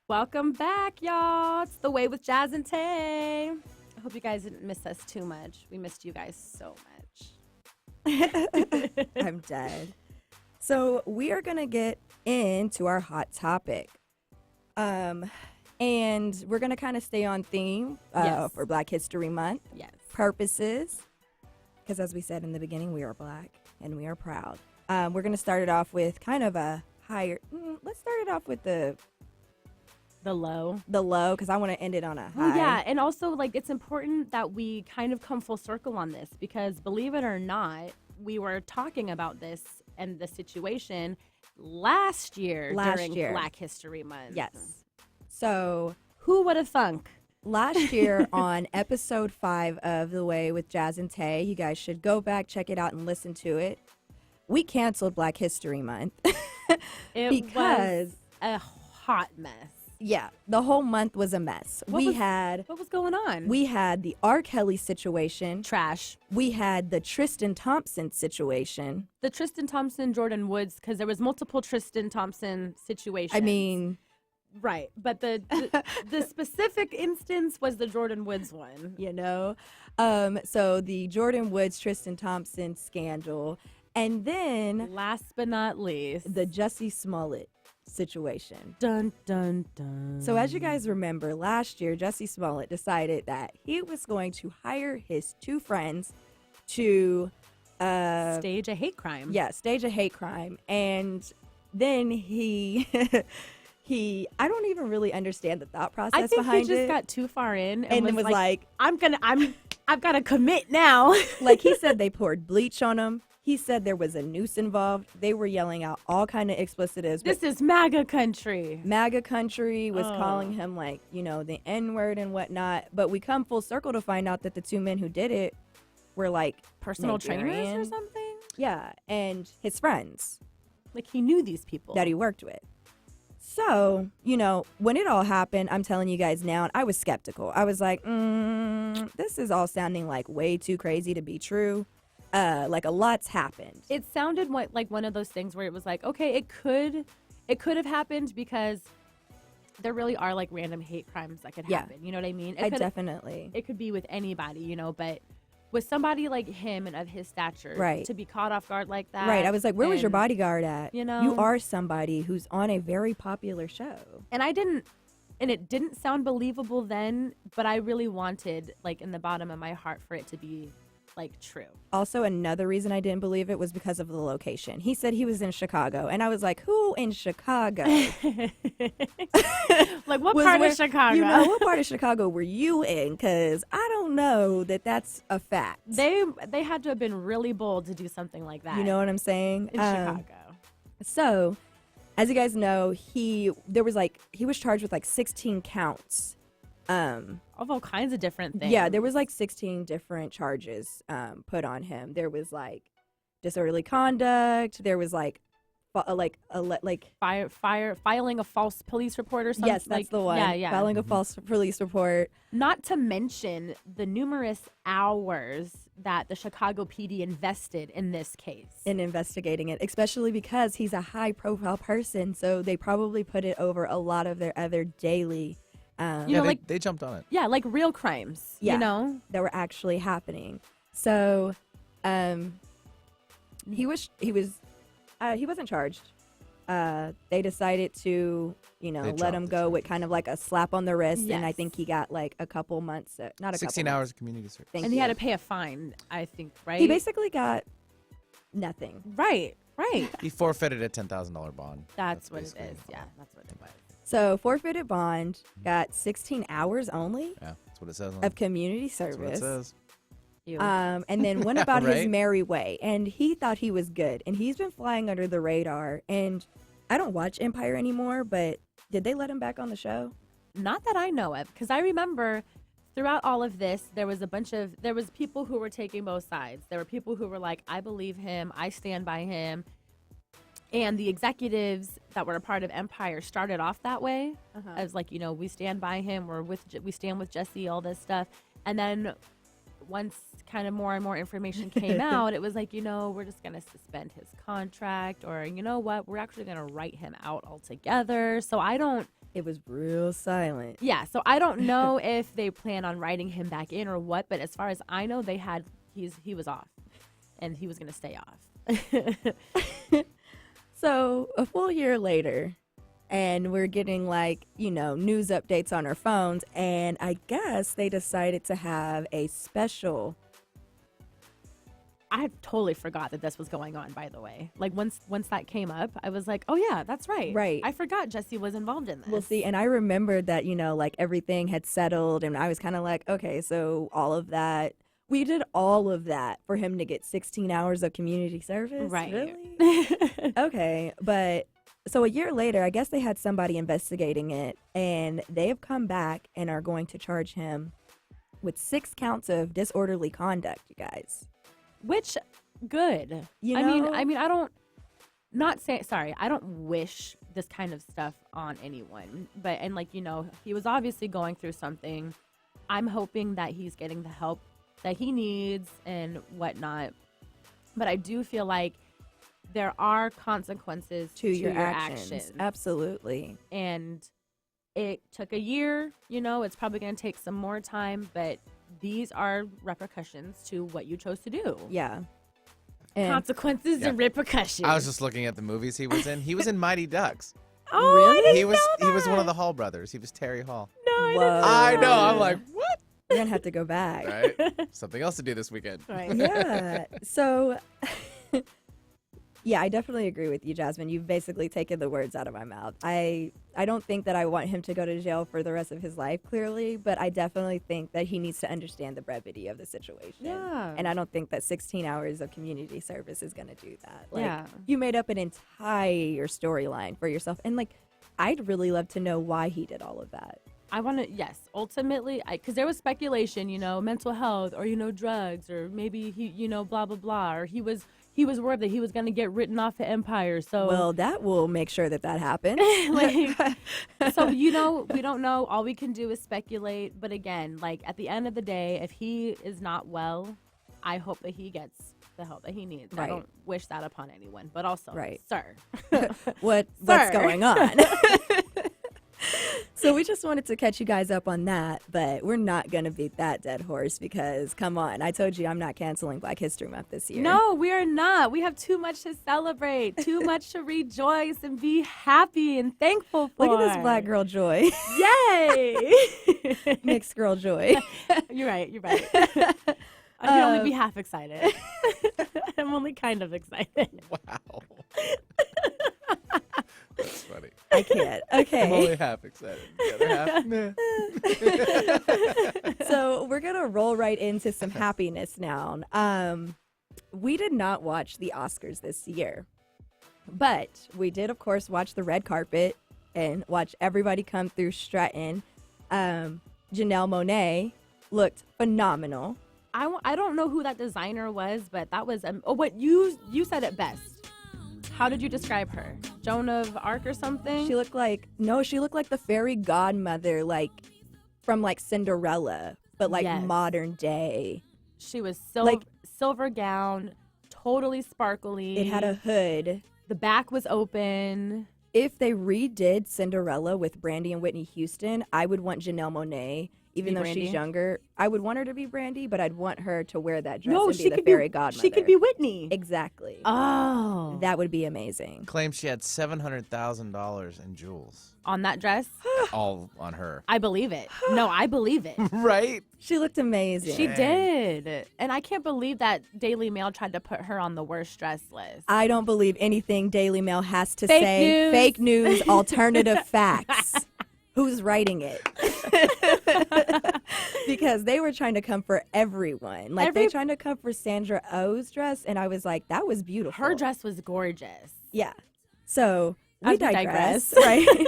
Welcome back, y'all. It's The Way with Jazz and Tay. I hope you guys didn't miss us too much. We missed you guys so much. I'm dead. So we are going to get into our hot topic. And we're going to kind of stay on theme Yes. for Black History Month Yes. purposes. Because as we said in the beginning, we are Black and we are proud. We're going to start it off with kind of a higher. Let's start it off with the low, because I want to end it on a high. Well, yeah, and also like it's important that we kind of come full circle on this, because believe it or not, we were talking about this and the situation last year during Black History Month. Yes. So who would have thunk? Last year on episode 5 of The Way with Jazz and Tay, you guys should go back, check it out, and listen to it. We canceled Black History Month It was a hot mess. Yeah, the whole month was a mess. What was going on? We had the R. Kelly situation. Trash. We had the Tristan Thompson situation. The Tristan Thompson, Jordan Woods, because there was multiple Tristan Thompson situations. I mean, Right. But the specific instance was the Jordan Woods one. You know? So the Jordan Woods, Tristan Thompson scandal. And then Last but not least, the Jussie Smollett situation. dun dun dun. So as you guys remember, last year, Jussie Smollett decided that he was going to hire his two friends to stage a hate crime. Yeah, stage a hate crime. And then he I don't even really understand the thought process I think behind he just it. got too far in And then was like I've got to commit now. like he said they poured bleach on him. He said there was a noose involved. They were yelling out all kind of explicitives. This is MAGA country. MAGA country was calling him like, you know, the N-word and whatnot. But we come full circle to find out that the two men who did it were like Personal trainers Nigerian. or something? Yeah, and his friends Like he knew these people. that he worked with. So, you know, when it all happened, I'm telling you guys now, and I was skeptical. I was like, this is all sounding like way too crazy to be true. Like a lot's happened. It sounded like one of those things where it was like, okay, it could have happened because there really are like random hate crimes that could happen. You know what I mean? Definitely. It could be with anybody, you know, but with somebody like him and of his stature, Right. to be caught off guard like that. Right. I was like, where was your and, bodyguard at? you know? You are somebody who's on a very popular show. And it didn't sound believable then, but I really wanted, like in the bottom of my heart, for it to be like true. Also, another reason I didn't believe it was because of the location. He said he was in Chicago, and I was like, who in Chicago? Like what part of Chicago? You know, what part of Chicago were you in? Because I don't know that that's a fact. They had to have been really bold to do something like that. You know what I'm saying? in Chicago. So, as you guys know, he was charged with like 16 counts. Of all kinds of different things. Yeah, there was like 16 different charges put on him. There was like disorderly conduct. There was like filing a false police report or something. Yes, that's the one. Yeah. Filing a false police report. Not to mention the numerous hours that the Chicago PD invested in this case. In investigating it, especially because he's a high profile person. So they probably put it over a lot of their other daily You know, like they jumped on it. yeah, like real crimes. Yeah. You know, that were actually happening. So he wasn't charged. They decided to, you know, let him go with kind of like a slap on the wrist, and I think he got like a couple months, not a 16 couple hours months. of community service. and he had to pay a fine, I think, right? He basically got nothing. Right. He forfeited a $10,000 bond. That's what it basically is. the Yeah, fine. that's what it was. So forfeited bond, got 16 hours only Yeah, that's what it says. On of community That's what it service. says. Ew. And then went about his Right? merry way, and he thought he was good, and he's been flying under the radar. And I don't watch Empire anymore, but did they let him back on the show? Not that I know of, because I remember throughout all of this, there was people who were taking both sides. There were people who were like, I believe him, I stand by him. And the executives that were a part of Empire started off that way, as like, you know, we stand by him, we stand with Jussie, all this stuff. And then once kind of more and more information came out, it was like, you know, we're just going to suspend his contract, or you know what, we're actually going to write him out altogether. So It was real silent. yeah, so I don't know if they plan on writing him back in or what, but as far as I know, he was off, and he was going to stay off. So a full year later, and we're getting like, you know, news updates on our phones, and I guess they decided to have a special. I totally forgot that this was going on, by the way. Like once that came up, I was like, oh yeah, that's right. Right. I forgot Jussie was involved in this. We'll see. And I remembered that, you know, like everything had settled, and I was kind of like, okay, so all of that. We did all of that for him to get 16 hours of community service? Right. Really? Okay. But so a year later, I guess they had somebody investigating it, and they have come back and are going to charge him with 6 counts of disorderly conduct, you guys. Which, good. You I know? mean, I don't wish this kind of stuff on anyone. And like, you know, he was obviously going through something. I'm hoping that he's getting the help that he needs and whatnot. But I do feel like there are consequences To your actions. Absolutely. And It took a year, it's probably going to take some more time, but these are repercussions to what you chose to do. Yeah. And Consequences and repercussions. I was just looking at the movies he was in. He was in Mighty Ducks. Oh, Really? He was one of the Hall brothers. He was Terry Hall. No, I Whoa. didn't I know. I'm like, what? We're gonna have to go back. Right? Something else to do this weekend. Right. Yeah. So, yeah, I definitely agree with you, Jasmine. You've basically taken the words out of my mouth. I don't think that I want him to go to jail for the rest of his life, clearly, but I definitely think that he needs to understand the brevity of the situation. Yeah. And I don't think that 16 hours of community service is going to do that. Like, Yeah. you made up an entire storyline for yourself. And, like, I'd really love to know why he did all of that. I want to, yes, ultimately, because there was speculation, mental health or, drugs, or maybe he, blah, blah, blah, or he was worried that he was going to get written off the Empire. So, Well, that will make sure that happens. so, we don't know. All we can do is speculate. But again, like at the end of the day, if he is not well, I hope that he gets the help that he needs. Right. I don't wish that upon anyone, but also, Right. sir. What's going on? So we just wanted to catch you guys up on that, but we're not going to beat that dead horse because, come on, I told you I'm not canceling Black History Month this year. No, we are not. We have too much to celebrate, too much to rejoice and be happy and thankful for. Look at this black girl joy. Yay! Mixed girl joy. You're right. I can only be half excited. I'm only kind of excited. Wow. That's funny. I can't. I'm Okay. only half excited. The other half, meh. So we're going to roll right into some happiness now. We did not watch the Oscars this year, but we did, of course, watch the red carpet and watch everybody come through Stratton. Janelle Monáe looked phenomenal. I don't know who that designer was, but that was what you said it best. How did you describe her? Joan of Arc or something? She looked like the fairy godmother, like from like Cinderella, but like Yes. modern day. She was Like- silver gown, totally sparkly. It had a hood. The back was open. If they redid Cinderella with Brandy and Whitney Houston, I would want Janelle Monáe, even though Brandy? she's younger. I would want her to be Brandy, but I'd want her to wear that dress No, and she be the could fairy be. godmother. She could be Whitney. Exactly. Oh, That would be amazing. Claims she had $700,000 in jewels. on that dress, All on her. I believe it. No, I believe it. Right? She looked amazing. She did, and I can't believe that Daily Mail tried to put her on the worst dress list. I don't believe anything Daily Mail has to Fake say. news. Fake news, alternative facts. Who's writing it? Because they were trying to come for everyone. Like, they trying to come for Sandra Oh's dress, and I was like, that was beautiful. Her dress was gorgeous. Yeah. So, we As we digress, digress. right?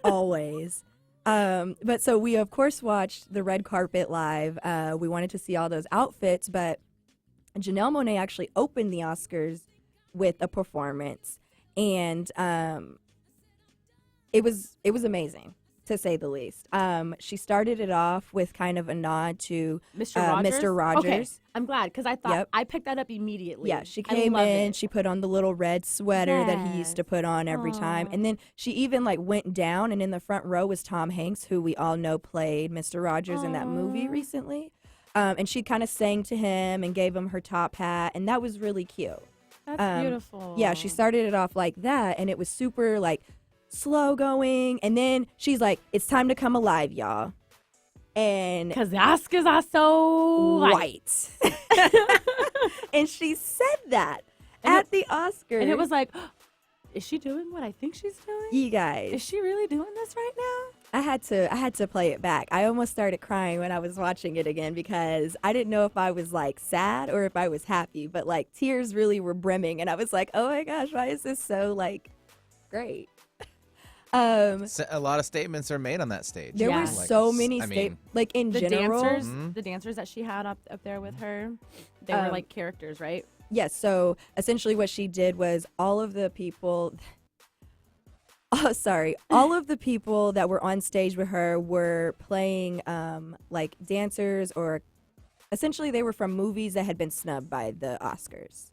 Always. But so we, of course, watched the red carpet live. We wanted to see all those outfits, but Janelle Monáe actually opened the Oscars with a performance, and it was amazing, to say the least. She started it off with kind of a nod to Mr. Rogers. Mr. Rogers. Okay, I'm glad because I thought Yep. I picked that up immediately. Yeah, she I came love in, it. she put on the little red sweater that he used to put on every time. And then she even like went down, and in the front row was Tom Hanks, who we all know played Mr. Rogers in that movie recently. And she kind of sang to him and gave him her top hat, and that was really cute. That's beautiful. Yeah, she started it off like that, and it was super like slow going, and then she's like, "It's time to come alive, y'all." And Because the Oscars are so white. And she said that at the Oscars. And it was like, is she doing what I think she's doing? you guys. Is she really doing this right now? I had to play it back. I almost started crying when I was watching it again because I didn't know if I was like sad or if I was happy, but like tears really were brimming, and I was like, "Oh my gosh, why is this so like great?" A lot of statements are made on that stage. There Yeah. were Like, so many I mean, like in The general. dancers, the dancers that she had up there with her, they were like characters, right? Yes, so essentially what she did was all of the people all of the people that were on stage with her were playing like dancers, or essentially they were from movies that had been snubbed by the Oscars.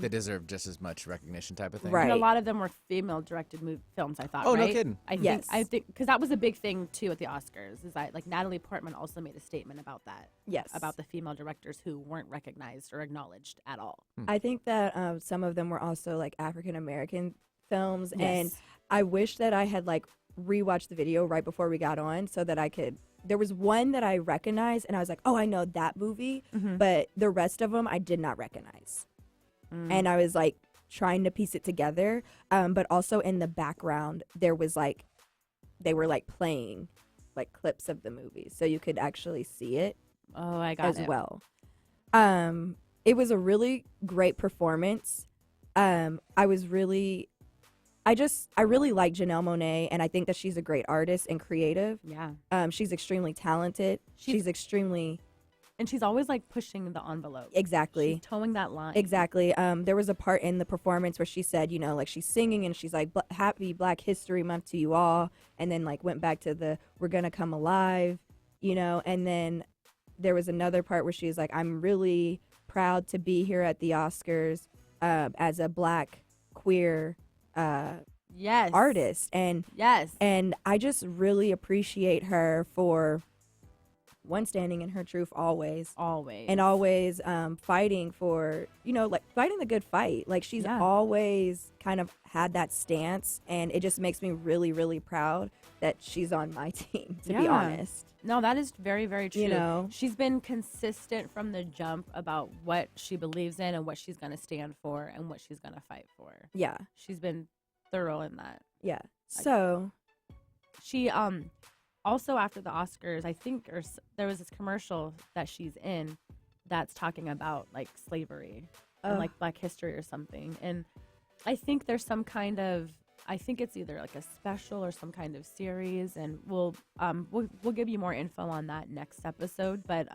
They deserve just as much recognition type of thing. Right. And a lot of them were female-directed films, I thought, Oh, no right? kidding. I think, because that was a big thing, too, at the Oscars, is that, like, Natalie Portman also made a statement about that. Yes. About the female directors who weren't recognized or acknowledged at all. I think that some of them were also, like, African-American films, Yes. and I wish that I had, like, rewatched the video right before we got on so that I could. There was one that I recognized, and I was like, oh, I know that movie, but the rest of them I did not recognize. And I was like trying to piece it together. But also in the background, there was like, they were like playing like clips of the movie. So you could actually see it Oh, I got as it. well. It was a really great performance. I really like Janelle Monáe, and I think that she's a great artist and creative. Yeah. She's extremely talented. She's extremely. And she's always, like, pushing the envelope. Exactly. She's towing that line. Exactly. There was a part in the performance where she said, you know, like she's singing and she's like, happy Black History Month to you all. And then like went back to the, we're going to come alive, you know. And then there was another part where she's like, I'm really proud to be here at the Oscars as a Black queer Yes. artist. And Yes. and I just really appreciate her for one, standing in her truth always. Always. And always fighting for, you know, like fighting the good fight. Like she's always kind of had that stance, and it just makes me really, really proud that she's on my team, to be honest. No, that is very, very true. You know? She's been consistent from the jump about what she believes in and what she's going to stand for and what she's going to fight for. Yeah. She's been thorough in that. Yeah. So she also, after the Oscars, I think there was this commercial that she's in that's talking about like slavery and like Black history or something. And I think there's some kind of, I think it's either like a special or some kind of series, and we'll give you more info on that next episode. But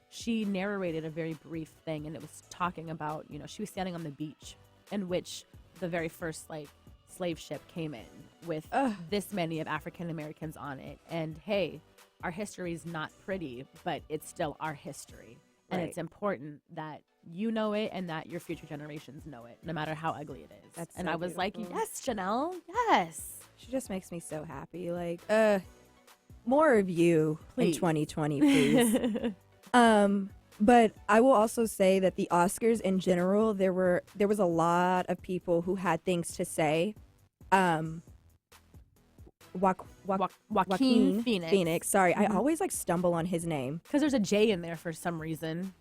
she narrated a very brief thing, and it was talking about, you know, she was standing on the beach in which the very first like slave ship came in with this many of African Americans on it. And hey, our history is not pretty, but it's still our history. And it's important that you know it and that your future generations know it, no matter how ugly it is. That's and so I was like, beautiful. yes, Janelle, yes. she just makes me so happy. Like, more of you Please. in 2020, please. But I will also say that the Oscars in general, there was a lot of people who had things to say. Joaquin Phoenix. Sorry, I always like stumble on his name. Because there's a J in there for some reason.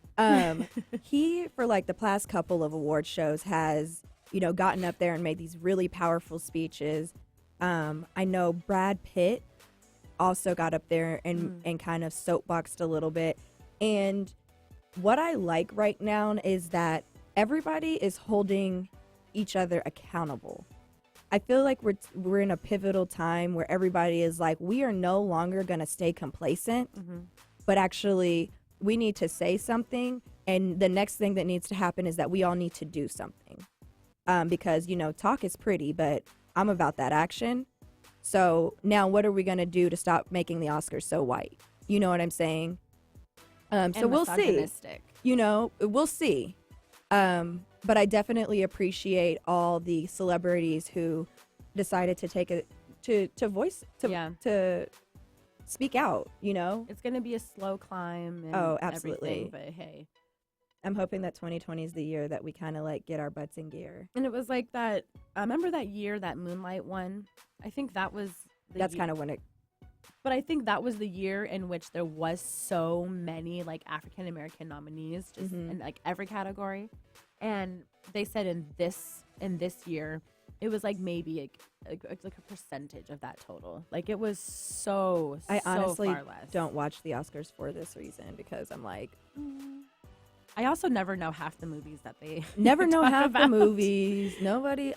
He, for like the past couple of award shows, has, you know, gotten up there and made these really powerful speeches. I know Brad Pitt also got up there and kind of soapboxed a little bit. And what I like right now is that everybody is holding each other accountable. I feel like we're in a pivotal time where everybody is like, we are no longer going to stay complacent, but actually we need to say something. And the next thing that needs to happen is that we all need to do something. Because, you know, talk is pretty, but I'm about that action. So now what are we going to do to stop making the Oscars so white? You know what I'm saying? So we'll see. Misogynistic. You know, we'll see. But I definitely appreciate all the celebrities who decided to take it to voice to speak out. You know, It's going to be a slow climb. And Oh, absolutely. everything, but hey. I'm hoping that 2020 is the year that we kind of like get our butts in gear. And it was like that. I remember that year that Moonlight won. I think that was. That's kind of when it. But I think that was the year in which there was so many like African American nominees, just in like every category. And they said in this year, it was like maybe like a percentage of that total. Like it was I honestly far less. don't watch the Oscars for this reason because I'm like, I also never know half the movies that they never know talk half the about. movies. Nobody.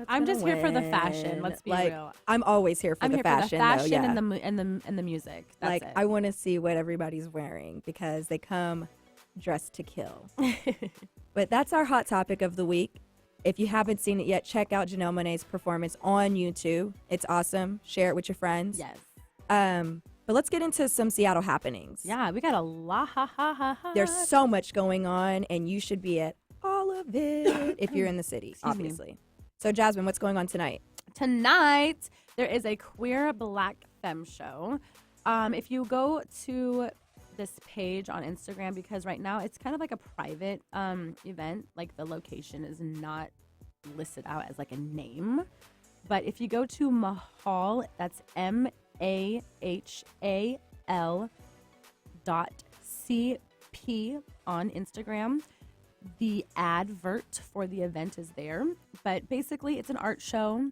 I'm just here for the fashion. Let's be like, real. I'm always here for I'm the here fashion, for the fashion though. Yeah. and the music. That's like it. I want to see what everybody's wearing because they come dressed to kill. But that's our hot topic of the week. If you haven't seen it yet, check out Janelle Monáe's performance on YouTube. It's awesome. Share it with your friends. Yes. But let's get into some Seattle happenings. Yeah, we got a lot. There's so much going on, and you should be at all of it if you're in the city, Excuse me. obviously. So, Jasmine, what's going on tonight? Tonight, there is a queer black femme show. If you go to this page on Instagram, because right now it's kind of like a private event, like the location is not listed out as like a name. But if you go to Mahal, that's MAHAL.CP on Instagram, the advert for the event is there. But basically, it's an art show.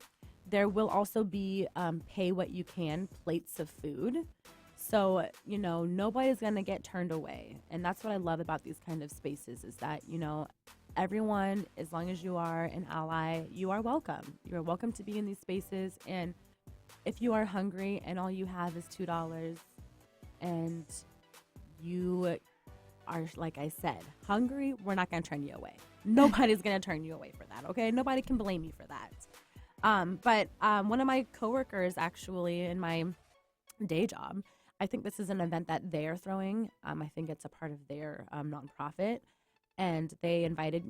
There will also be pay what you can plates of food. So, you know, nobody's going to get turned away. And that's what I love about these kind of spaces is that, you know, everyone, as long as you are an ally, you are welcome. You're welcome to be in these spaces. And if you are hungry and all you have is $2 and you are, like I said, hungry, we're not going to turn you away. Nobody's going to turn you away for that, okay? Nobody can blame you for that. But one of my coworkers actually in my day job, I think this is an event that they're throwing. I think it's a part of their nonprofit. And they invited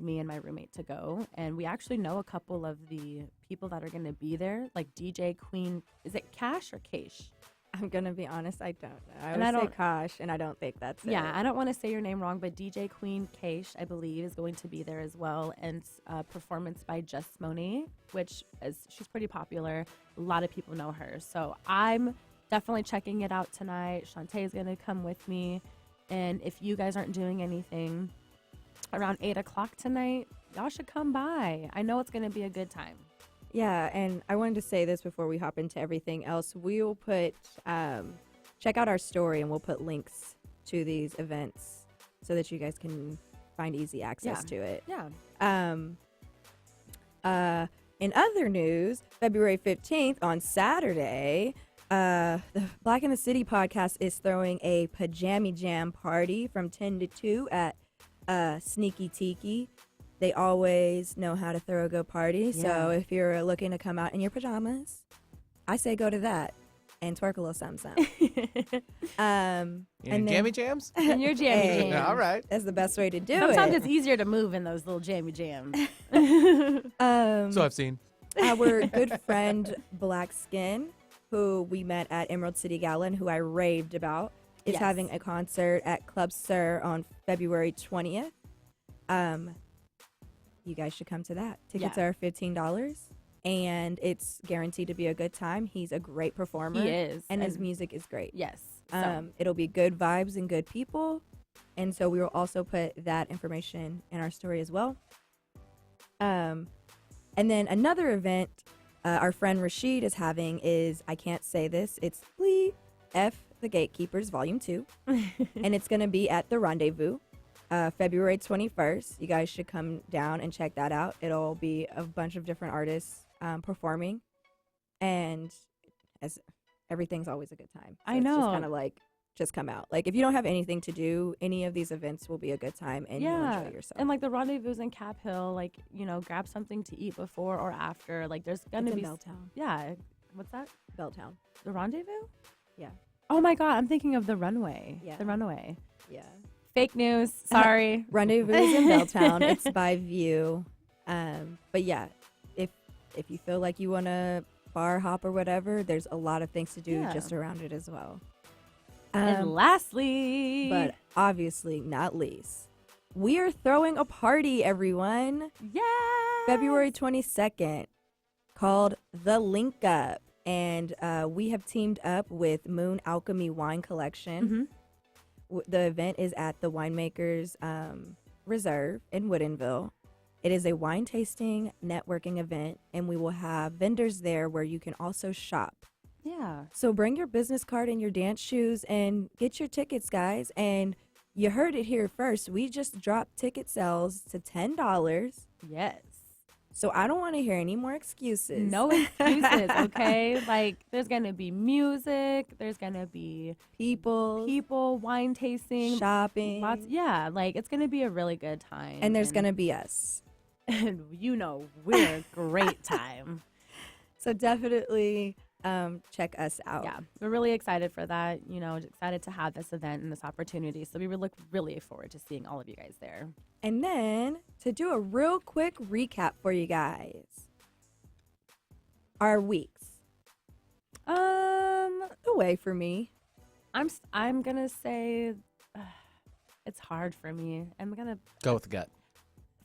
me and my roommate to go. And we actually know a couple of the people that are going to be there, like DJ Queen. Is it Cash or Keish? I'm going to be honest, I don't know. I And would I say don't- Kosh, and I don't think that's it. Yeah, I don't want to say your name wrong, but DJ Queen Keish, I believe, is going to be there as well. And performance by Jussie Smollet, which she's pretty popular. A lot of people know her. So I'm definitely checking it out tonight. Shantae is going to come with me. And if you guys aren't doing anything around 8 o'clock tonight, y'all should come by. I know it's going to be a good time. Yeah, and I wanted to say this before we hop into everything else. We'll put, check out our story, and we'll put links to these events so that you guys can find easy access to it. Yeah. In other news, February 15th on Saturday, the Black in the City podcast is throwing a pajama jam party from 10 to 2 at Sneaky Tiki. They always know how to throw a good party. So Yeah. if you're looking to come out in your pajamas, I say go to that and twerk a little something. And then- jammy jams? And your jammy Hey. jam. Yeah, all right. That's the best way to do Sometimes it. it's easier to move in those little jammy jams. So I've seen. Our good friend Black Skin, who we met at Emerald City Gala and who I raved about, is Yes. having a concert at Club Sir on February 20th. You guys should come to that. Tickets Yeah. are $15, and it's guaranteed to be a good time. He's a great performer. He is. And his music is great. Yes. So, It'll be good vibes and good people. And so we will also put that information in our story as well. And then another event our friend Rashid is having is, I can't say this, it's Lee F. The Gatekeepers Volume 2. And it's going to be at the Rendezvous, February 21st. You guys should come down and check that out. It'll be a bunch of different artists performing. And as everything's always a good time. I It's just know. kind of like, just come out. Like, if you don't have anything to do, any of these events will be a good time, and you'll enjoy yourself. And like the rendezvous in Cap Hill, like, you know, grab something to eat before or after. Like there's gonna It's be in Belltown. Yeah. What's that? Belltown. The rendezvous? Yeah. Oh my god, I'm thinking of the runway. Yeah. The runway. Yeah. Fake news. Sorry. Rendezvous is in Belltown. It's by View. But yeah, if you feel like you want to bar hop or whatever, there's a lot of things to do Yeah. just around it as well. And lastly, But obviously not least, we are throwing a party, everyone. yeah, February 22nd, called The Link Up. And we have teamed up with Moon Alchemy Wine Collection. The event is at the Winemakers Reserve in Woodinville. It is a wine tasting networking event, and we will have vendors there where you can also shop. Yeah. So bring your business card and your dance shoes and get your tickets, guys. And you heard it here first. We just dropped ticket sales to $10. Yes. So I don't want to hear any more excuses. No excuses, okay? Like, there's going to be music. There's going to be people, wine tasting. shopping. Yeah, like, it's going to be a really good time. And there's going to be us. And you know, we're a great time. So definitely check us out. Yeah, we're really excited for that. You know, excited to have this event and this opportunity. So we look really forward to seeing all of you guys there. And then to do a real quick recap for you guys, our weeks. The way for me. I'm gonna say it's hard for me. I'm gonna Go with the gut.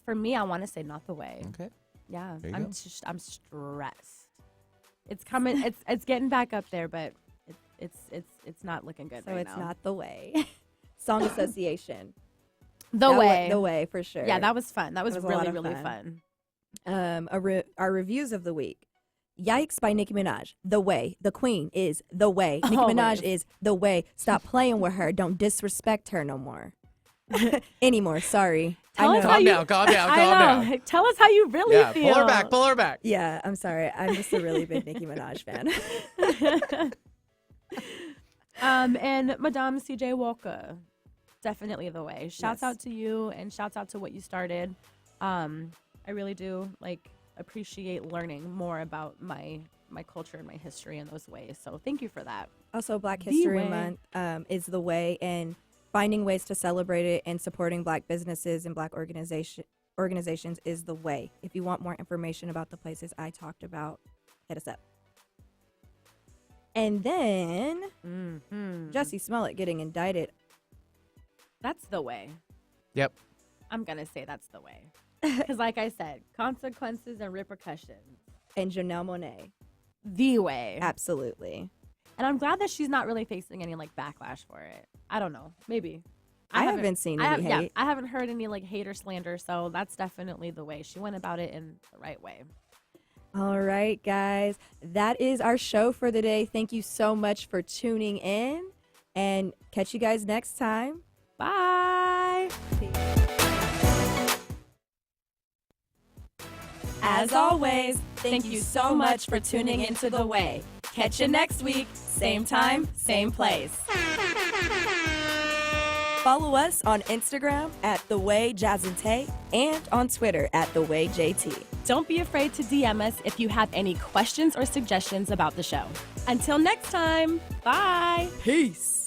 For me, I want to say not the way. Okay. Yeah, There you I'm go. I'm stressed. It's coming. it's getting back up there, but it's not looking good. So right it's now. not the way. Song Association. The way. The way for sure. Yeah, that was fun. That was It was a really lot of really fun. fun. Our reviews of the week. Yikes by Nicki Minaj. The way. The queen is the way. Nicki Always. Minaj is the way. Stop playing with her. Don't disrespect her no more. Anymore. Sorry. Tell us how Calm you- down, calm down, I calm know. down. Tell us how you really Yeah, feel. pull her back. Yeah, I'm sorry. I'm just a really big Nicki Minaj fan. And Madame CJ Walker, definitely the way. Shouts Yes. out to you and shouts out to what you started. I really do appreciate learning more about my culture and my history in those ways. So thank you for that. Also, Black The History way. Month is the way, and finding ways to celebrate it and supporting Black businesses and Black organizations is the way. If you want more information about the places I talked about, hit us up. And then Jussie Smollet getting indicted. That's the way. Yep. I'm gonna say that's the way. Because like I said, consequences and repercussions. And Janelle Monáe. The way. Absolutely. And I'm glad that she's not really facing any backlash for it. I don't know. Maybe. I haven't seen any hate. I haven't heard any hate or slander, so that's definitely the way. She went about it in the right way. All right, guys. That is our show for the day. Thank you so much for tuning in, and catch you guys next time. Bye. As always, thank you so much for tuning into The Way. Catch you next week, same time, same place. Follow us on Instagram at The Way Jazz and Tay and on Twitter at The Way JT. Don't be afraid to DM us if you have any questions or suggestions about the show. Until next time, bye. Peace.